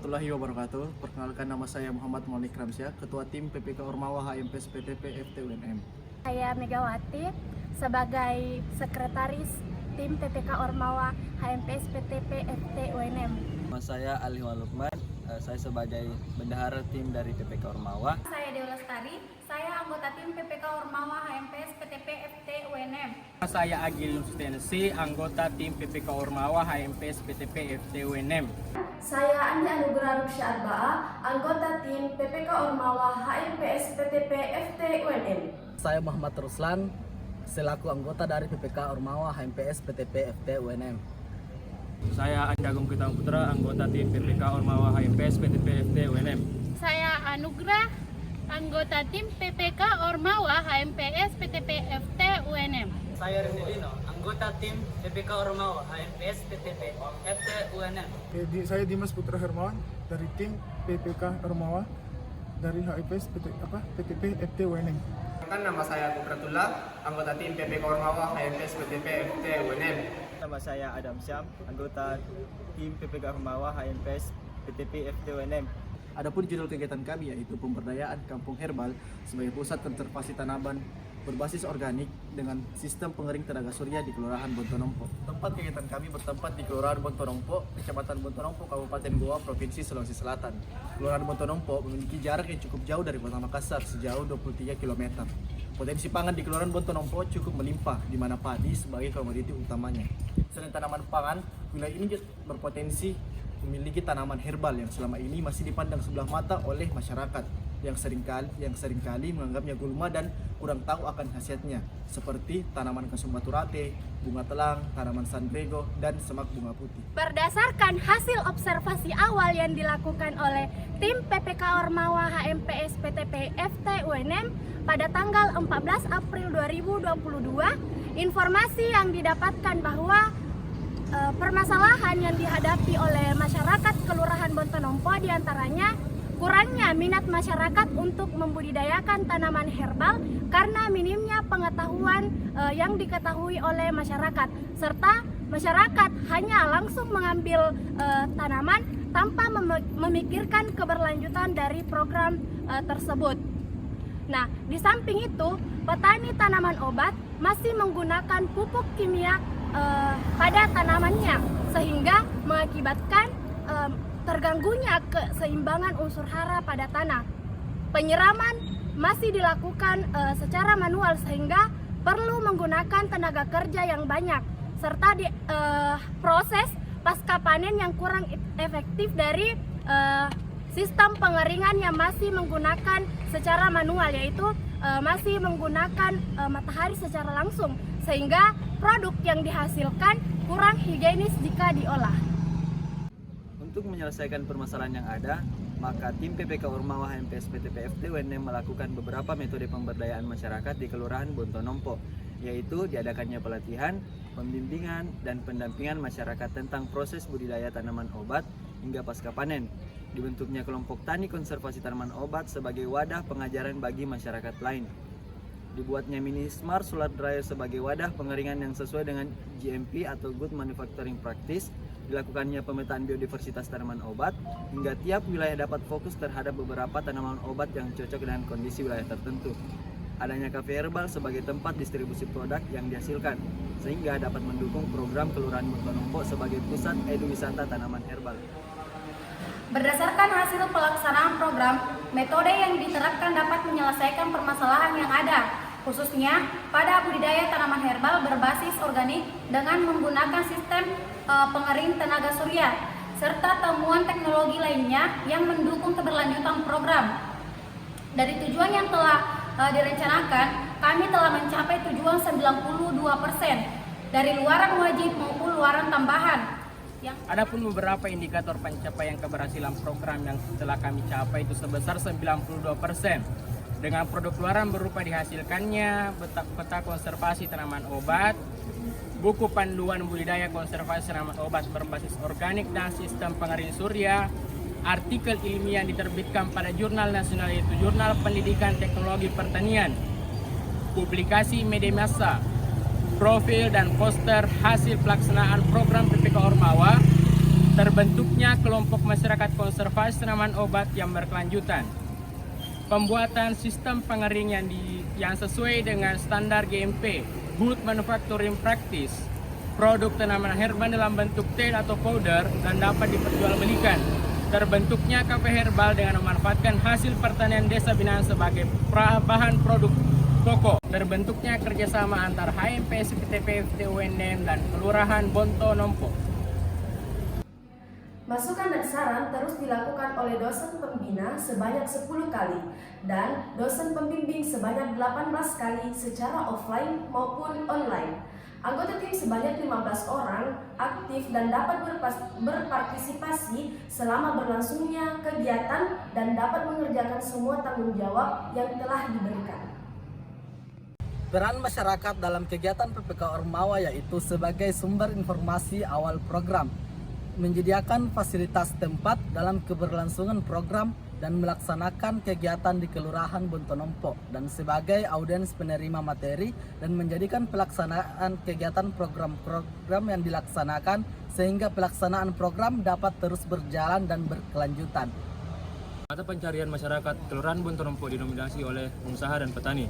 warahmatullahi wabarakatuh. Perkenalkan, nama saya Muhammad Monik Ramsyah, Ketua Tim PPK Ormawa HMPS PTP FT UNM. Saya Megawati sebagai Sekretaris Tim PPK Ormawa HMPS PTP FT UNM. Nama saya Ali Lukman, saya sebagai bendahara tim dari PPK Ormawa. Saya Dewi Lestari, saya anggota tim PPK Ormawa HMPS PTP FT UNM. Saya Agil Nustensi, anggota tim PPK Ormawa HMPS PTP FT UNM. Saya Andi Anugrah Ruksya Arbaa, anggota tim PPK Ormawa HMPS PTP FT UNM. Saya Muhammad Ruslan, selaku anggota dari PPK Ormawa HMPS PTP FT UNM. Saya Andi Agung Kitang Putra, anggota tim PPK Ormawa HMPS PTP FT UNM. Saya Anugrah, anggota tim PPK Ormawa HMPS PTP FT UNM. Saya Renilino, anggota tim PPK Ormawa HMPS PTP FT UNM. Saya Dimas Putra Hermawan dari tim PPK Ormawa dari HMPS PTP FT UNM. Nama saya Kupratullah, anggota tim PPK Ormawa HMPS PTP FT UNM. Nama saya Adam Syam, anggota tim PPK Ormawa HMPS PTP FT UNM. Adapun judul kegiatan kami yaitu pemberdayaan kampung herbal sebagai pusat konservasi tanaman berbasis organik dengan sistem pengering tenaga surya di Kelurahan Bontonompo. Tempat kegiatan kami bertempat di Kelurahan Bontonompo, Kecamatan Bontonompo, Kabupaten Goa, Provinsi Sulawesi Selatan. Kelurahan Bontonompo memiliki jarak yang cukup jauh dari Kota Makassar, sejauh 23 km. Potensi pangan di Kelurahan Bontonompo cukup melimpah, di mana padi sebagai komoditi utamanya. Selain tanaman pangan, wilayah ini berpotensi memiliki tanaman herbal yang selama ini masih dipandang sebelah mata oleh masyarakat yang seringkali menganggapnya gulma dan kurang tahu akan khasiatnya, seperti tanaman kasumbaturate, bunga telang, tanaman sangrego, dan semak bunga putih. Berdasarkan hasil observasi awal yang dilakukan oleh tim PPK Ormawa HMPS PTP FT UNM pada tanggal 14 April 2022, informasi yang didapatkan bahwa permasalahan yang dihadapi oleh masyarakat Kelurahan Bontonompo diantaranya kurangnya minat masyarakat untuk membudidayakan tanaman herbal karena minimnya pengetahuan yang diketahui oleh masyarakat, serta masyarakat hanya langsung mengambil tanaman tanpa memikirkan keberlanjutan dari program tersebut. Nah, di samping itu, petani tanaman obat masih menggunakan pupuk kimia pada tanamannya, sehingga mengakibatkan terganggunya keseimbangan unsur hara pada tanah. Penyiraman masih dilakukan secara manual sehingga perlu menggunakan tenaga kerja yang banyak, serta proses pasca panen yang kurang efektif dari sistem pengeringan yang masih menggunakan secara manual, yaitu masih menggunakan matahari secara langsung, sehingga produk yang dihasilkan kurang higienis jika diolah. Untuk menyelesaikan permasalahan yang ada, maka tim PPK Ormawa HMPS PTP FT UNM melakukan beberapa metode pemberdayaan masyarakat di Kelurahan Bontonompo, yaitu diadakannya pelatihan, pembimbingan, dan pendampingan masyarakat tentang proses budidaya tanaman obat hingga pasca panen. Dibentuknya kelompok tani konservasi tanaman obat sebagai wadah pengajaran bagi masyarakat lain. Dibuatnya mini smart solar dryer sebagai wadah pengeringan yang sesuai dengan GMP atau Good Manufacturing Practice. Dilakukannya pemetaan biodiversitas tanaman obat hingga tiap wilayah dapat fokus terhadap beberapa tanaman obat yang cocok dengan kondisi wilayah tertentu. Adanya kafe herbal sebagai tempat distribusi produk yang dihasilkan, sehingga dapat mendukung program Kelurahan Bontonompo sebagai pusat eduwisata tanaman herbal. Berdasarkan hasil pelaksanaan program, metode yang diterapkan dapat menyelesaikan permasalahan yang ada, khususnya pada budidaya tanaman herbal berbasis organik dengan menggunakan sistem pengering tenaga surya, serta temuan teknologi lainnya yang mendukung keberlanjutan program. Dari tujuan yang telah direncanakan, kami telah mencapai tujuan 92% dari luaran wajib maupun luaran tambahan. Adapun beberapa indikator pencapaian keberhasilan program yang telah kami capai itu sebesar 92%. Dengan produk luaran berupa dihasilkannya peta konservasi tanaman obat, buku panduan budidaya konservasi tanaman obat berbasis organik dan sistem pengering surya, artikel ilmiah yang diterbitkan pada jurnal nasional yaitu Jurnal Pendidikan Teknologi Pertanian, publikasi media massa, profil dan poster hasil pelaksanaan program PPK Ormawa, terbentuknya kelompok masyarakat konservasi tanaman obat yang berkelanjutan, pembuatan sistem pengering yang sesuai dengan standar GMP, Good Manufacturing Practice, produk tanaman herbal dalam bentuk tel atau powder dan dapat diperjualbelikan, terbentuknya kafe herbal dengan memanfaatkan hasil pertanian desa binaan sebagai bahan produk pokok, terbentuknya kerjasama antar HMPS PTP FT UNM dan Kelurahan Bontonompo. Masukan dan saran terus dilakukan oleh dosen pembina sebanyak 10 kali dan dosen pembimbing sebanyak 18 kali secara offline maupun online. Anggota tim sebanyak 15 orang aktif dan dapat berpartisipasi selama berlangsungnya kegiatan dan dapat mengerjakan semua tanggung jawab yang telah diberikan. Peran masyarakat dalam kegiatan PPK Ormawa yaitu sebagai sumber informasi awal program, menyediakan fasilitas tempat dalam keberlangsungan program dan melaksanakan kegiatan di Kelurahan Bontonompo dan sebagai audiens penerima materi dan menjadikan pelaksanaan kegiatan program-program yang dilaksanakan sehingga pelaksanaan program dapat terus berjalan dan berkelanjutan. Mata pencarian masyarakat Kelurahan Bontonompo didominasi oleh pengusaha dan petani.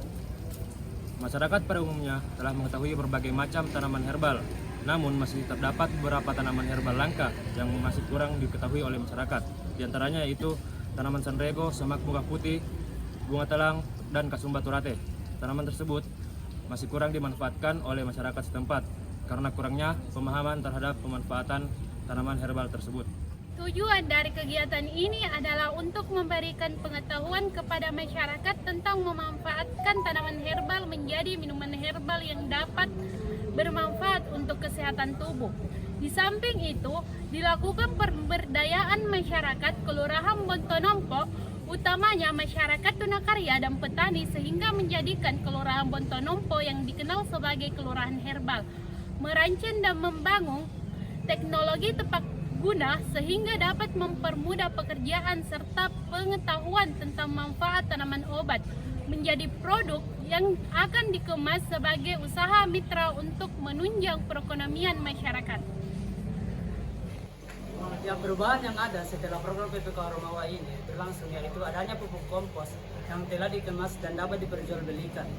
Masyarakat pada umumnya telah mengetahui berbagai macam tanaman herbal, namun masih terdapat beberapa tanaman herbal langka yang masih kurang diketahui oleh masyarakat. Di antaranya yaitu tanaman sandrego, semak muka putih, bunga telang, dan kasumba turate. Tanaman tersebut masih kurang dimanfaatkan oleh masyarakat setempat karena kurangnya pemahaman terhadap pemanfaatan tanaman herbal tersebut. Tujuan dari kegiatan ini adalah untuk memberikan pengetahuan kepada masyarakat tentang memanfaatkan tanaman herbal menjadi minuman herbal yang dapat bermanfaat untuk kesehatan tubuh. Di samping itu, dilakukan pemberdayaan masyarakat Kelurahan Bontonompo, utamanya masyarakat tunakarya dan petani sehingga menjadikan Kelurahan Bontonompo yang dikenal sebagai Kelurahan Herbal, merancang dan membangun teknologi tepat guna sehingga dapat mempermudah pekerjaan serta pengetahuan tentang manfaat tanaman obat menjadi produk yang akan dikemas sebagai usaha mitra untuk menunjang perekonomian masyarakat. Yang perubahan yang ada setelah program PPK Ormawa ini berlangsung yaitu adanya pupuk kompos yang telah dikemas dan dapat diperjualbelikan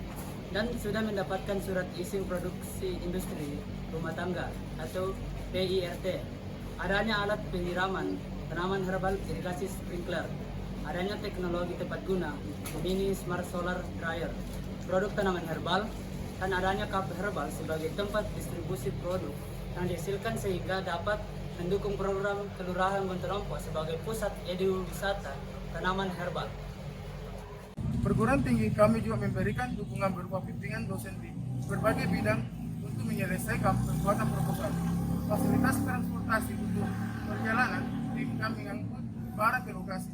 dan sudah mendapatkan surat izin produksi industri rumah tangga atau PIRT. Adanya alat penyiraman tanaman herbal irigasi sprinkler, adanya teknologi tepat guna, mini smart solar dryer, produk tanaman herbal, dan adanya kafe herbal sebagai tempat distribusi produk yang dihasilkan sehingga dapat mendukung program Kelurahan Bontonompo sebagai pusat wisata tanaman herbal. Perguruan tinggi kami juga memberikan dukungan berupa bimbingan dosen di berbagai bidang untuk menyelesaikan pembuatan proposal. Fasilitas transportasi untuk perjalanan tim kami mengangkut barang ke lokasi,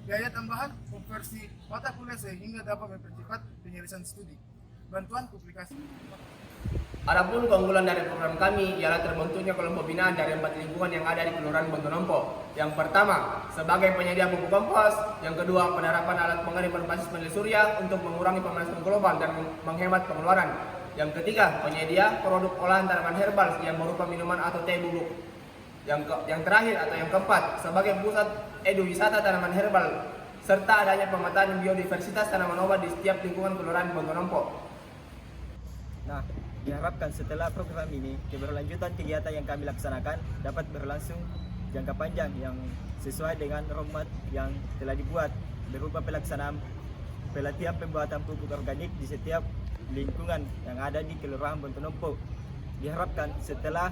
biaya tambahan konversi mata kuliah sehingga dapat mempercepat penyelesaian studi, bantuan publikasi. Adapun keunggulan dari program kami ialah terbentuknya kelompok binaan dari 4 lingkungan yang ada di Kelurahan Bontonompo. Yang pertama, sebagai penyedia pupuk kompos. Yang kedua, penerapan alat pengering berbasis panel surya untuk mengurangi pemanasan global dan menghemat pengeluaran. Yang ketiga, penyedia produk olahan tanaman herbal yang berupa minuman atau teh bubuk. Yang terakhir atau yang keempat, sebagai pusat wisata tanaman herbal serta adanya pemetaan biodiversitas tanaman obat di setiap lingkungan Kelurahan Bontonompo. Nah, diharapkan setelah program ini, keberlanjutan kegiatan yang kami laksanakan dapat berlangsung jangka panjang yang sesuai dengan roadmap yang telah dibuat berupa pelaksanaan pelatihan pembuatan pupuk organik di setiap lingkungan yang ada di Kelurahan Bontonompo. Diharapkan setelah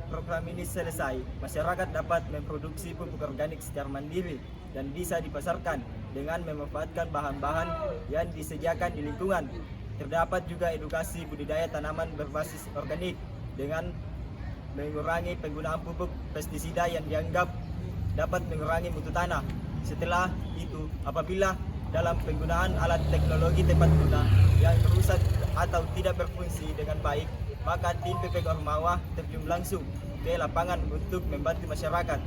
program ini selesai, masyarakat dapat memproduksi pupuk organik secara mandiri dan bisa dipasarkan dengan memanfaatkan bahan-bahan yang disediakan di lingkungan. Terdapat juga edukasi budidaya tanaman berbasis organik dengan mengurangi penggunaan pupuk pestisida yang dianggap dapat mengurangi mutu tanah. Setelah itu, apabila dalam penggunaan alat teknologi tepat guna yang merusak atau tidak berfungsi dengan baik, maka tim PPK Ormawa terjun langsung ke lapangan untuk membantu masyarakat